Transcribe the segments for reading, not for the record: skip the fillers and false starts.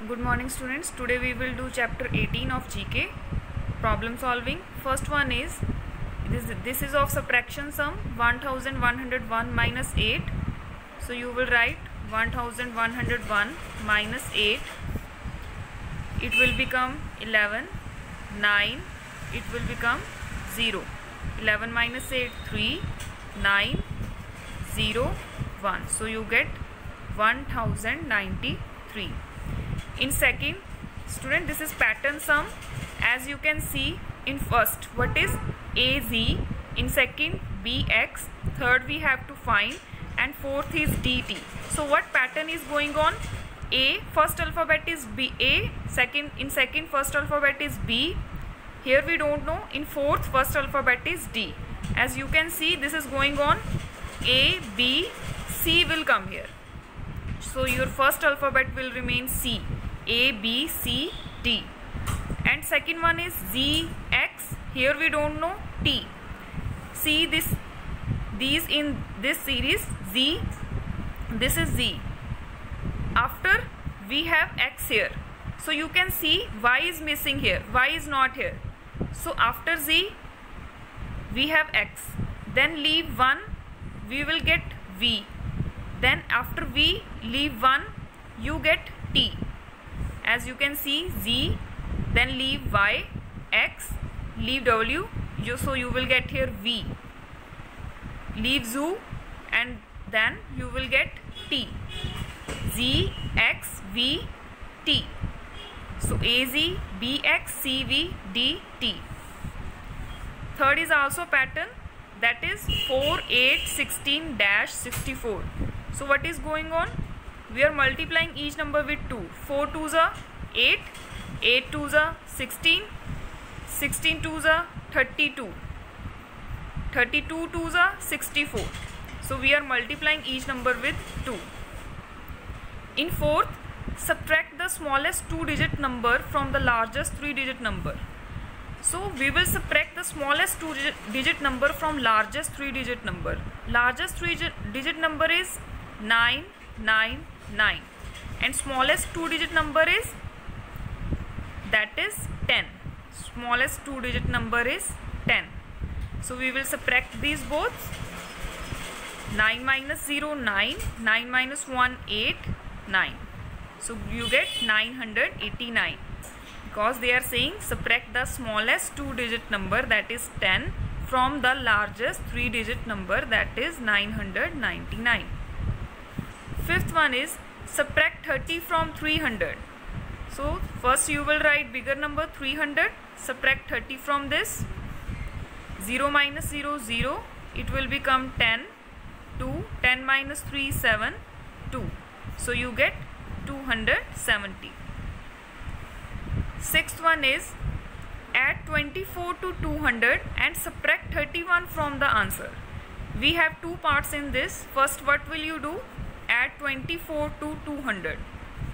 Good morning students. Today we will do chapter 18 of GK, problem solving. First one is this is of subtraction sum 1101 minus 8. So you will write 1101 minus 8. It will become 11, 9, it will become 0. 11 minus 8, 3, 9, 0, 1. So you get 1093. In second, student, this is pattern sum. As you can see, in first, what is AZ? In second, BX. Third, we have to find, and fourth is DT. So what pattern is going on? A, first alphabet is B. A, in second, first alphabet is B. Here we don't know. In fourth, first alphabet is D. As you can see, this is going on. A, B, C will come here. So your first alphabet will remain C. A, B, C, D. And second one is Z, X. Here we don't know. T. See these in this series. Z. This is Z. After we have X here. So you can see Y is missing here. Y is not here. So after Z we have X. Then leave 1. We will get V. Then after V leave 1. You get T. As you can see, Z, then leave Y, X, leave W, so you will get here V. Leave Z, and then you will get T. Z, X, V, T. So AZ, BX, CV, D, T. Third is also pattern, that is 4, 8, 16-64. So what is going on? We are multiplying each number with 2. 4 2s are 8, 8 2s are 16, 16 2s are 32, 32 2s are 64. So we are multiplying each number with 2. In fourth, subtract the smallest 2-digit number from the largest 3-digit number. So we will subtract the smallest 2-digit number from largest 3-digit number. Largest 3-digit number is 999, and smallest 2-digit number is, that is 10. Smallest 2-digit number is 10. So we will subtract these both. 9 minus 0, 9. 9 minus 1, 8, 9. So you get 989. Because they are saying subtract the smallest 2-digit number, that is 10, from the largest 3-digit number, that is 999. Fifth one is subtract 30 from 300. So first you will write bigger number 300, subtract 30 from this. 0 minus 0, 0. It will become 10, 2. 10 minus 3, 7, 2. So you get 270. Sixth one is add 24 to 200 and subtract 31 from the answer. We have two parts in this. First, what will you do? Add 24 to 200.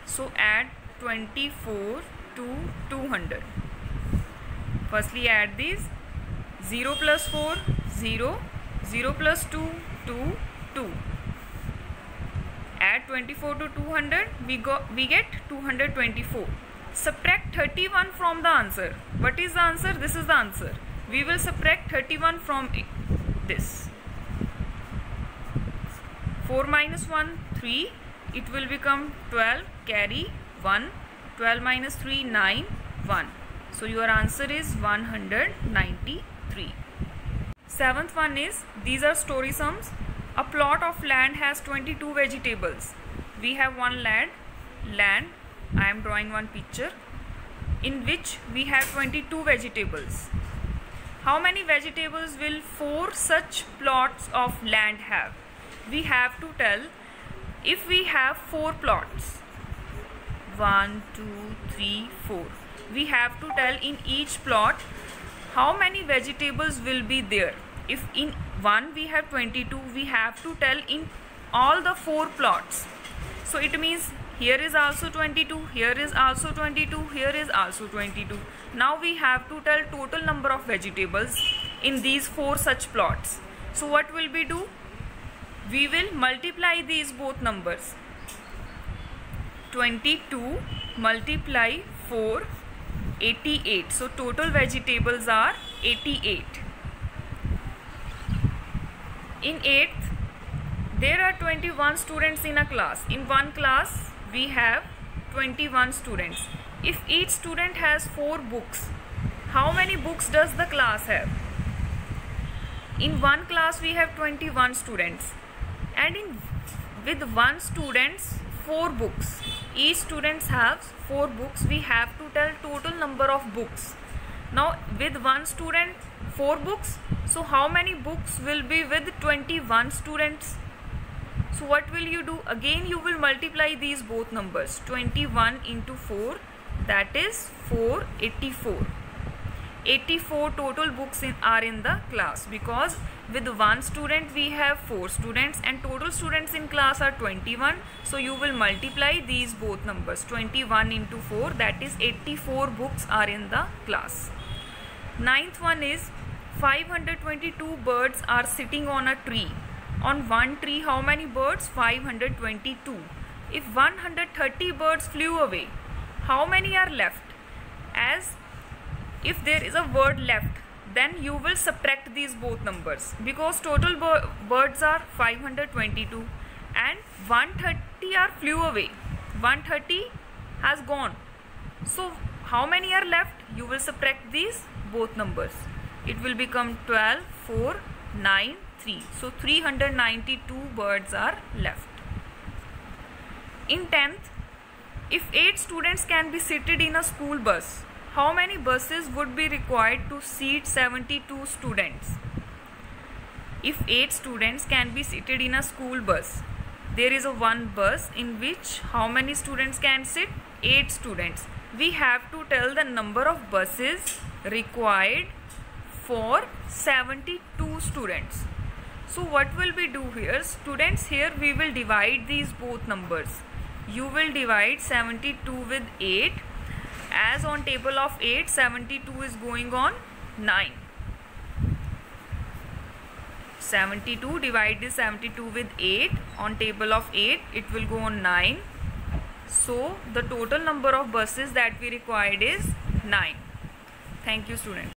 So add 24 to 200. Firstly add these. 0 plus 4, 0. 0 plus 2, 2, 2. Add 24 to 200. We get 224. Subtract 31 from the answer. What is the answer? This is the answer. We will subtract 31 from this. 4 minus 1, 3. It will become 12. Carry 1. 12 minus 3, 9, 1. So your answer is 193. Seventh one is, these are story sums. A plot of land has 22 vegetables. We have one land. I am drawing one picture in which we have 22 vegetables. How many vegetables will 4 such plots of land have? We have to tell, if we have 4 plots, 1, 2, 3, 4, we have to tell in each plot how many vegetables will be there. If in one we have 22, we have to tell in all the 4 plots. So it means here is also 22, here is also 22, here is also 22. Now we have to tell total number of vegetables in these 4 such plots. So what will we do? We will multiply these both numbers. 22 multiply 4, 88. So total vegetables are 88. In 8th, there are 21 students in a class. In one class, we have 21 students. If each student has 4 books, how many books does the class have? In one class, we have 21 students. And with one student's 4 books. Each student has 4 books. We have to tell total number of books. Now with one student 4 books, so how many books will be with 21 students? So what will you do? Again you will multiply these both numbers. 21 into 4, that is 484. 84 total books are in the class, because with one student we have 4 students and total students in class are 21. So you will multiply these both numbers. 21 into 4, that is 84 books are in the class. 9th one is 522 birds are sitting on a tree. On one tree, how many birds? 522. If 130 birds flew away, how many are left? As if there is a word left, then you will subtract these both numbers, because total birds are 522 and 130 are flew away. 130 has gone. So how many are left? You will subtract these both numbers. It will become 12, 4, 9, 3. So 392 birds are left. In 10th, if 8 students can be seated in a school bus, how many buses would be required to seat 72 students? If 8 students can be seated in a school bus, there is a one bus in which how many students can sit? 8 students. We have to tell the number of buses required for 72 students. So what will we do here? Students, here we will divide these both numbers. You will divide 72 with 8. As on table of 8, 72 is going on 9. 72, divide this 72 with 8. On table of 8, it will go on 9. So the total number of buses that we required is 9. Thank you, students.